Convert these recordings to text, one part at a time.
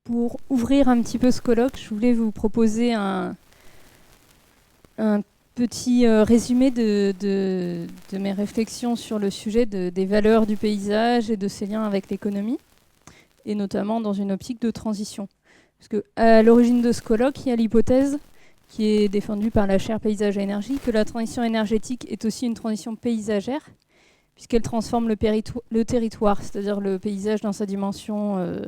Pour ouvrir un petit peu ce colloque, je voulais vous proposer un petit résumé de mes réflexions sur le sujet des valeurs du paysage et de ses liens avec l'économie, et notamment dans une optique de transition. Parce qu'à l'origine de ce colloque, il y a l'hypothèse qui est défendue par la chaire Paysage et Énergie, que la transition énergétique est aussi une transition paysagère, puisqu'elle transforme le territoire, c'est-à-dire le paysage dans sa dimension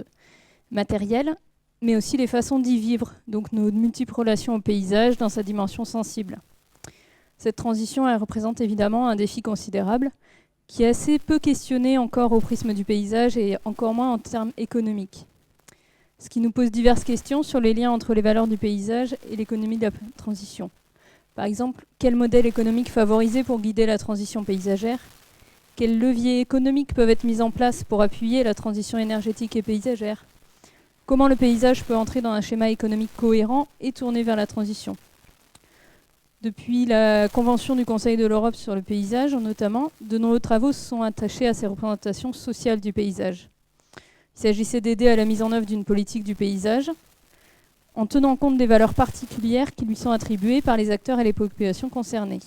matérielle, mais aussi les façons d'y vivre, donc nos multiples relations au paysage dans sa dimension sensible. Cette transition, elle représente évidemment un défi considérable, qui est assez peu questionné encore au prisme du paysage et encore moins en termes économiques. Ce qui nous pose diverses questions sur les liens entre les valeurs du paysage et l'économie de la transition. Par exemple, quel modèle économique favoriser pour guider la transition paysagère ? Quels leviers économiques peuvent être mis en place pour appuyer la transition énergétique et paysagère ? Comment le paysage peut entrer dans un schéma économique cohérent et tourné vers la transition ? Depuis la Convention du Conseil de l'Europe sur le paysage, notamment, de nombreux travaux se sont attachés à ces représentations sociales du paysage. Il s'agissait d'aider à la mise en œuvre d'une politique du paysage en tenant compte des valeurs particulières qui lui sont attribuées par les acteurs et les populations concernées.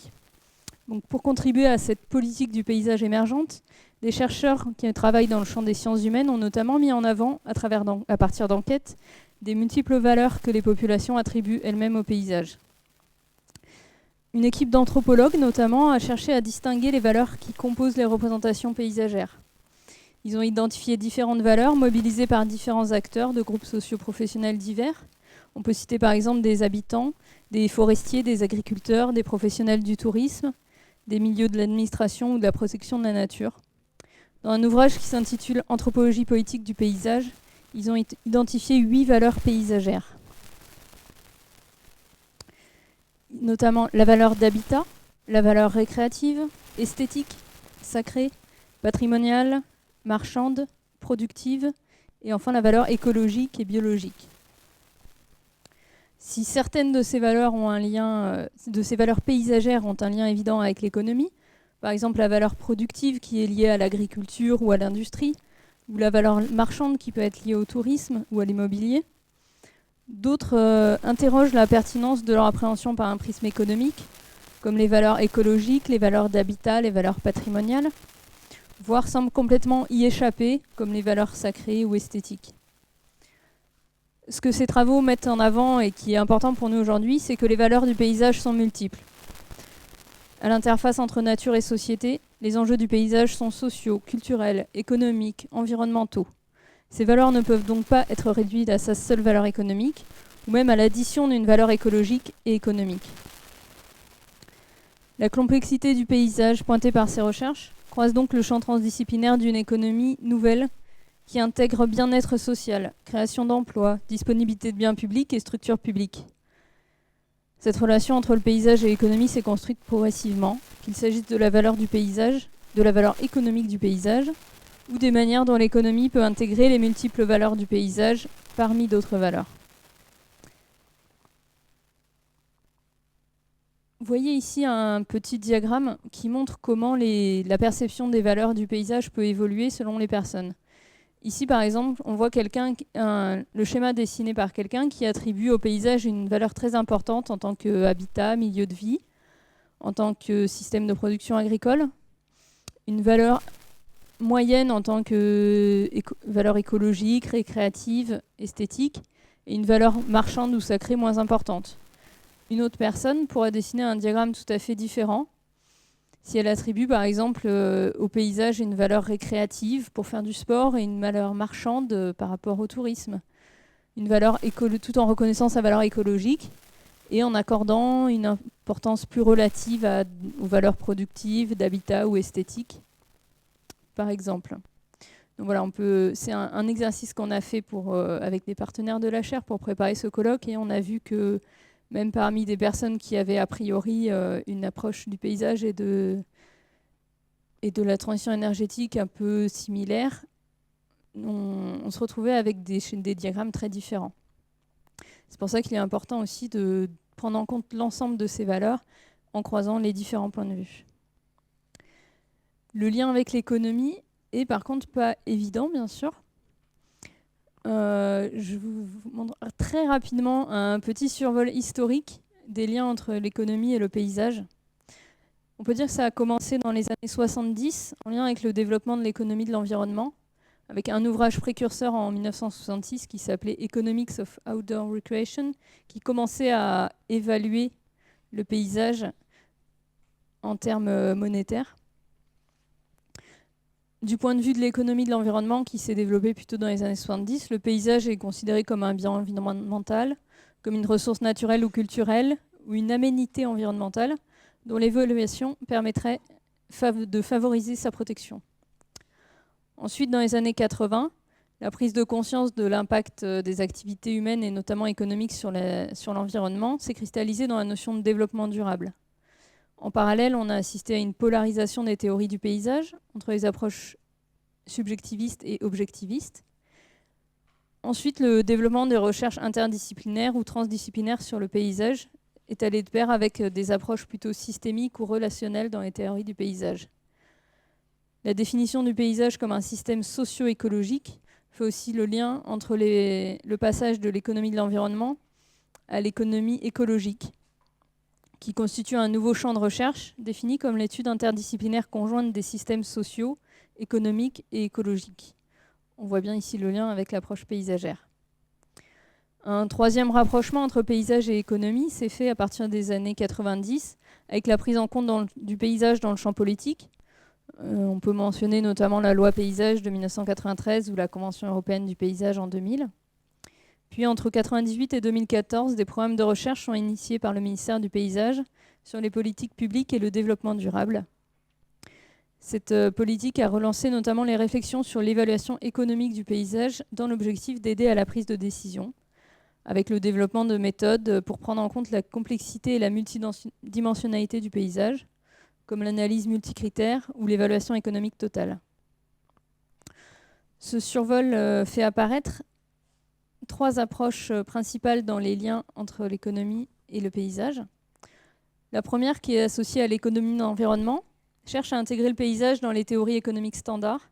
Donc, pour contribuer à cette politique du paysage émergente, des chercheurs qui travaillent dans le champ des sciences humaines ont notamment mis en avant, à partir d'enquêtes, des multiples valeurs que les populations attribuent elles-mêmes au paysage. Une équipe d'anthropologues, notamment, a cherché à distinguer les valeurs qui composent les représentations paysagères. Ils ont identifié différentes valeurs mobilisées par différents acteurs de groupes socio-professionnels divers. On peut citer par exemple des habitants, des forestiers, des agriculteurs, des professionnels du tourisme, des milieux de l'administration ou de la protection de la nature. Dans un ouvrage qui s'intitule « Anthropologie politique du paysage », ils ont identifié 8 valeurs paysagères. Notamment la valeur d'habitat, la valeur récréative, esthétique, sacrée, patrimoniale, marchande, productive, et enfin la valeur écologique et biologique. Si certaines de ces valeurs paysagères ont un lien évident avec l'économie, par exemple la valeur productive qui est liée à l'agriculture ou à l'industrie, ou la valeur marchande qui peut être liée au tourisme ou à l'immobilier, d'autres interrogent la pertinence de leur appréhension par un prisme économique, comme les valeurs écologiques, les valeurs d'habitat, les valeurs patrimoniales, voire semblent complètement y échapper, comme les valeurs sacrées ou esthétiques. Ce que ces travaux mettent en avant et qui est important pour nous aujourd'hui, c'est que les valeurs du paysage sont multiples. À l'interface entre nature et société, les enjeux du paysage sont sociaux, culturels, économiques, environnementaux. Ces valeurs ne peuvent donc pas être réduites à sa seule valeur économique, ou même à l'addition d'une valeur écologique et économique. La complexité du paysage pointée par ces recherches croise donc le champ transdisciplinaire d'une économie nouvelle qui intègre bien-être social, création d'emplois, disponibilité de biens publics et structures publiques. Cette relation entre le paysage et l'économie s'est construite progressivement, qu'il s'agisse de la valeur du paysage, de la valeur économique du paysage, ou des manières dont l'économie peut intégrer les multiples valeurs du paysage parmi d'autres valeurs. Vous voyez ici un petit diagramme qui montre comment la perception des valeurs du paysage peut évoluer selon les personnes. Ici, par exemple, on voit le schéma dessiné par quelqu'un qui attribue au paysage une valeur très importante en tant qu'habitat, milieu de vie, en tant que système de production agricole, une valeur moyenne en tant que valeur écologique, récréative, esthétique, et une valeur marchande ou sacrée moins importante. Une autre personne pourrait dessiner un diagramme tout à fait différent si elle attribue par exemple au paysage une valeur récréative pour faire du sport et une valeur marchande par rapport au tourisme. Une valeur tout en reconnaissant sa valeur écologique et en accordant une importance plus relative aux valeurs productives, d'habitat ou esthétique, par exemple. Donc voilà, c'est un exercice qu'on a fait avec des partenaires de la chaire pour préparer ce colloque, et on a vu que même parmi des personnes qui avaient a priori une approche du paysage et de la transition énergétique un peu similaire, on se retrouvait avec des diagrammes très différents. C'est pour ça qu'il est important aussi de prendre en compte l'ensemble de ces valeurs en croisant les différents points de vue. Le lien avec l'économie est par contre pas évident, bien sûr. Je vous montre très rapidement un petit survol historique des liens entre l'économie et le paysage. On peut dire que ça a commencé dans les années 70, en lien avec le développement de l'économie de l'environnement, avec un ouvrage précurseur en 1966 qui s'appelait Economics of Outdoor Recreation, qui commençait à évaluer le paysage en termes monétaires. Du point de vue de l'économie de l'environnement qui s'est développée plutôt dans les années 70, le paysage est considéré comme un bien environnemental, comme une ressource naturelle ou culturelle, ou une aménité environnementale, dont l'évaluation permettrait de favoriser sa protection. Ensuite, dans les années 80, la prise de conscience de l'impact des activités humaines et notamment économiques sur l'environnement s'est cristallisée dans la notion de développement durable. En parallèle, on a assisté à une polarisation des théories du paysage entre les approches subjectivistes et objectivistes. Ensuite, le développement des recherches interdisciplinaires ou transdisciplinaires sur le paysage est allé de pair avec des approches plutôt systémiques ou relationnelles dans les théories du paysage. La définition du paysage comme un système socio-écologique fait aussi le lien entre le passage de l'économie de l'environnement à l'économie écologique, qui constitue un nouveau champ de recherche défini comme l'étude interdisciplinaire conjointe des systèmes sociaux, économiques et écologiques. On voit bien ici le lien avec l'approche paysagère. Un troisième rapprochement entre paysage et économie s'est fait à partir des années 90 avec la prise en compte du paysage dans le champ politique. On peut mentionner notamment la loi paysage de 1993 ou la Convention européenne du paysage en 2000. Puis entre 1998 et 2014, des programmes de recherche sont initiés par le ministère du Paysage sur les politiques publiques et le développement durable. Cette politique a relancé notamment les réflexions sur l'évaluation économique du paysage dans l'objectif d'aider à la prise de décision, avec le développement de méthodes pour prendre en compte la complexité et la multidimensionnalité du paysage, comme l'analyse multicritère ou l'évaluation économique totale. Ce survol fait apparaître trois approches principales dans les liens entre l'économie et le paysage. La première, qui est associée à l'économie de l'environnement, cherche à intégrer le paysage dans les théories économiques standards,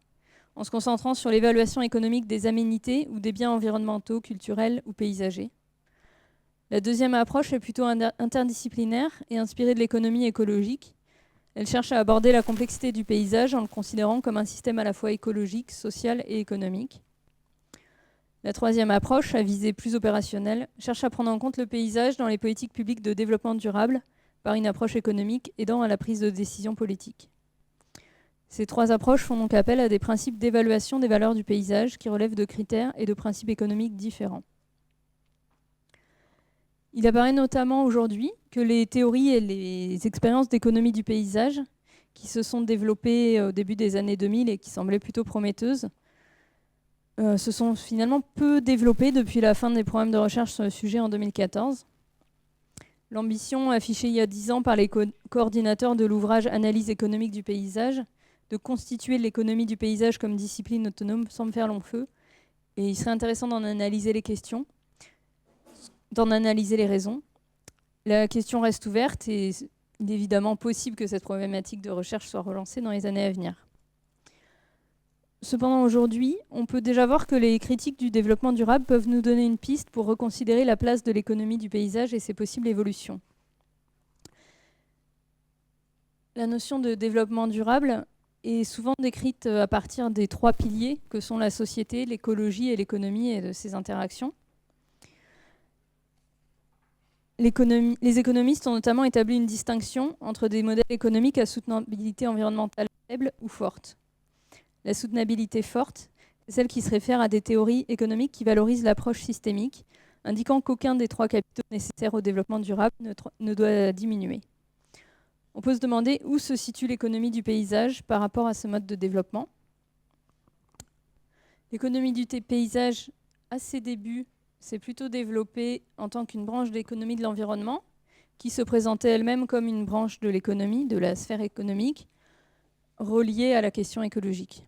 en se concentrant sur l'évaluation économique des aménités ou des biens environnementaux, culturels ou paysagers. La deuxième approche est plutôt interdisciplinaire et inspirée de l'économie écologique. Elle cherche à aborder la complexité du paysage en le considérant comme un système à la fois écologique, social et économique. La troisième approche, à visée plus opérationnelle, cherche à prendre en compte le paysage dans les politiques publiques de développement durable par une approche économique aidant à la prise de décision politique. Ces trois approches font donc appel à des principes d'évaluation des valeurs du paysage qui relèvent de critères et de principes économiques différents. Il apparaît notamment aujourd'hui que les théories et les expériences d'économie du paysage qui se sont développées au début des années 2000 et qui semblaient plutôt prometteuses se sont finalement peu développées depuis la fin des programmes de recherche sur le sujet en 2014. L'ambition affichée il y a 10 ans par les coordinateurs de l'ouvrage Analyse économique du paysage de constituer l'économie du paysage comme discipline autonome semble faire long feu. Et il serait intéressant d'en analyser les questions, d'en analyser les raisons. La question reste ouverte et il est évidemment possible que cette problématique de recherche soit relancée dans les années à venir. Cependant, aujourd'hui, on peut déjà voir que les critiques du développement durable peuvent nous donner une piste pour reconsidérer la place de l'économie du paysage et ses possibles évolutions. La notion de développement durable est souvent décrite à partir des trois piliers que sont la société, l'écologie et l'économie et de ses interactions. Les économistes ont notamment établi une distinction entre des modèles économiques à soutenabilité environnementale faible ou forte. La soutenabilité forte, c'est celle qui se réfère à des théories économiques qui valorisent l'approche systémique, indiquant qu'aucun des trois capitaux nécessaires au développement durable ne doit diminuer. On peut se demander où se situe l'économie du paysage par rapport à ce mode de développement. L'économie du paysage, à ses débuts, s'est plutôt développée en tant qu'une branche de l'économie de l'environnement, qui se présentait elle-même comme une branche de l'économie, de la sphère économique, reliée à la question écologique.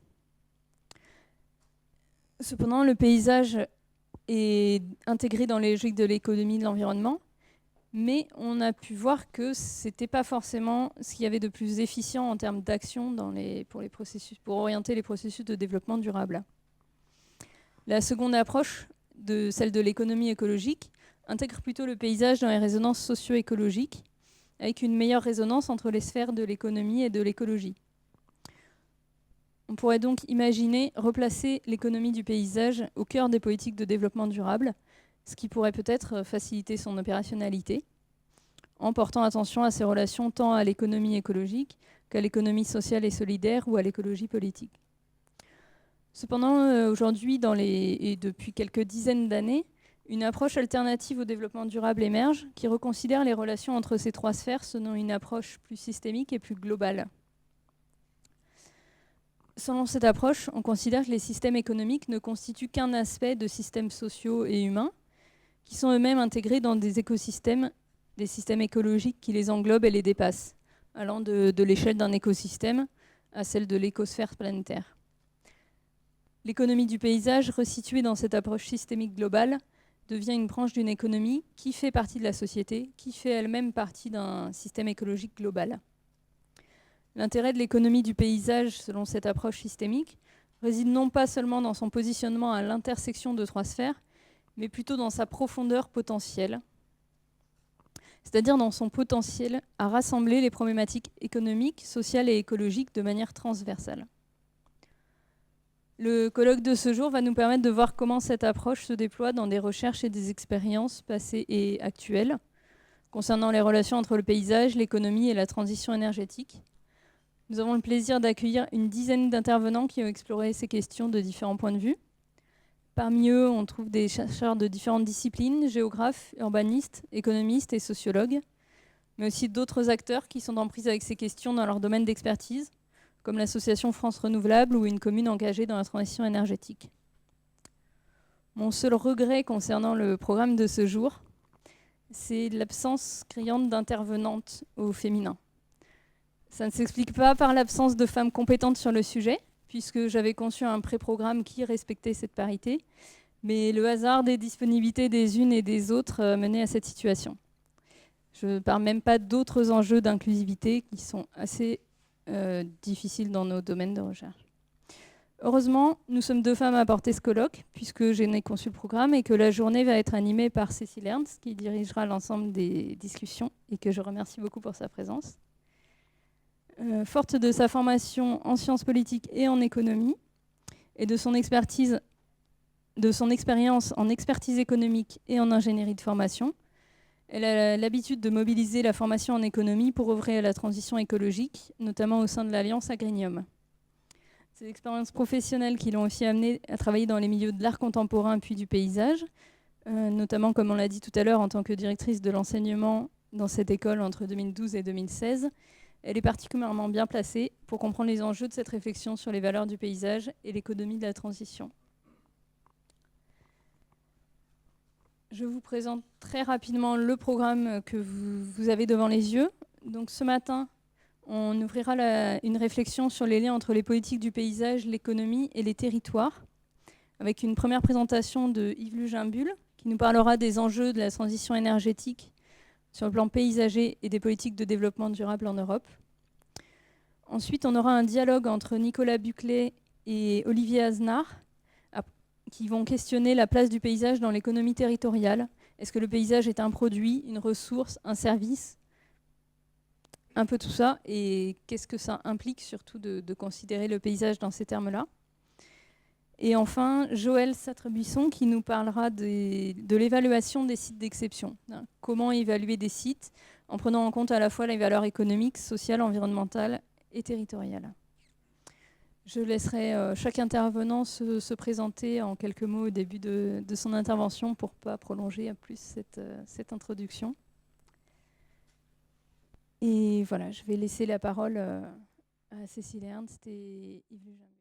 Cependant, le paysage est intégré dans les logiques de l'économie de l'environnement, mais on a pu voir que ce n'était pas forcément ce qu'il y avait de plus efficient en termes d'action pour orienter les processus de développement durable. La seconde approche, celle de l'économie écologique, intègre plutôt le paysage dans les résonances socio-écologiques, avec une meilleure résonance entre les sphères de l'économie et de l'écologie. On pourrait donc imaginer replacer l'économie du paysage au cœur des politiques de développement durable, ce qui pourrait peut-être faciliter son opérationnalité, en portant attention à ses relations tant à l'économie écologique qu'à l'économie sociale et solidaire ou à l'écologie politique. Cependant, aujourd'hui, et depuis quelques dizaines d'années, une approche alternative au développement durable émerge qui reconsidère les relations entre ces trois sphères selon une approche plus systémique et plus globale. Selon cette approche, on considère que les systèmes économiques ne constituent qu'un aspect de systèmes sociaux et humains, qui sont eux-mêmes intégrés dans des écosystèmes, des systèmes écologiques qui les englobent et les dépassent, allant de l'échelle d'un écosystème à celle de l'écosphère planétaire. L'économie du paysage, resituée dans cette approche systémique globale, devient une branche d'une économie qui fait partie de la société, qui fait elle-même partie d'un système écologique global. L'intérêt de l'économie du paysage, selon cette approche systémique, réside non pas seulement dans son positionnement à l'intersection de trois sphères, mais plutôt dans sa profondeur potentielle, c'est-à-dire dans son potentiel à rassembler les problématiques économiques, sociales et écologiques de manière transversale. Le colloque de ce jour va nous permettre de voir comment cette approche se déploie dans des recherches et des expériences passées et actuelles, concernant les relations entre le paysage, l'économie et la transition énergétique. Nous avons le plaisir d'accueillir une dizaine d'intervenants qui ont exploré ces questions de différents points de vue. Parmi eux, on trouve des chercheurs de différentes disciplines, géographes, urbanistes, économistes et sociologues, mais aussi d'autres acteurs qui sont en prise avec ces questions dans leur domaine d'expertise, comme l'association France Renouvelable ou une commune engagée dans la transition énergétique. Mon seul regret concernant le programme de ce jour, c'est l'absence criante d'intervenantes au féminin. Ça ne s'explique pas par l'absence de femmes compétentes sur le sujet, puisque j'avais conçu un pré-programme qui respectait cette parité, mais le hasard des disponibilités des unes et des autres menait à cette situation. Je ne parle même pas d'autres enjeux d'inclusivité qui sont assez difficiles dans nos domaines de recherche. Heureusement, nous sommes deux femmes à porter ce colloque, puisque j'ai conçu le programme et que la journée va être animée par Cécile Ernst, qui dirigera l'ensemble des discussions et que je remercie beaucoup pour sa présence. Forte de sa formation en sciences politiques et en économie, et de son expérience en expertise économique et en ingénierie de formation, elle a l'habitude de mobiliser la formation en économie pour œuvrer à la transition écologique, notamment au sein de l'Alliance Agrinium. Ces expériences professionnelles qui l'ont aussi amenée à travailler dans les milieux de l'art contemporain puis du paysage, notamment, comme on l'a dit tout à l'heure, en tant que directrice de l'enseignement dans cette école entre 2012 et 2016, elle est particulièrement bien placée pour comprendre les enjeux de cette réflexion sur les valeurs du paysage et l'économie de la transition. Je vous présente très rapidement le programme que vous avez devant les yeux. Donc ce matin, on ouvrira une réflexion sur les liens entre les politiques du paysage, l'économie et les territoires, avec une première présentation de Yves Lugimbul, qui nous parlera des enjeux de la transition énergétique sur le plan paysager et des politiques de développement durable en Europe. Ensuite, on aura un dialogue entre Nicolas Buclé et Olivier Aznar, qui vont questionner la place du paysage dans l'économie territoriale. Est-ce que le paysage est un produit, une ressource, un service ? Un peu tout ça, et qu'est-ce que ça implique surtout de considérer le paysage dans ces termes-là. Et enfin, Joël Satre-Buisson qui nous parlera de l'évaluation des sites d'exception. Comment évaluer des sites en prenant en compte à la fois les valeurs économiques, sociales, environnementales et territoriales. Je laisserai chaque intervenant se présenter en quelques mots au début de son intervention pour ne pas prolonger à plus cette introduction. Et voilà, je vais laisser la parole à Cécile Ernst et Yves Lugimbul.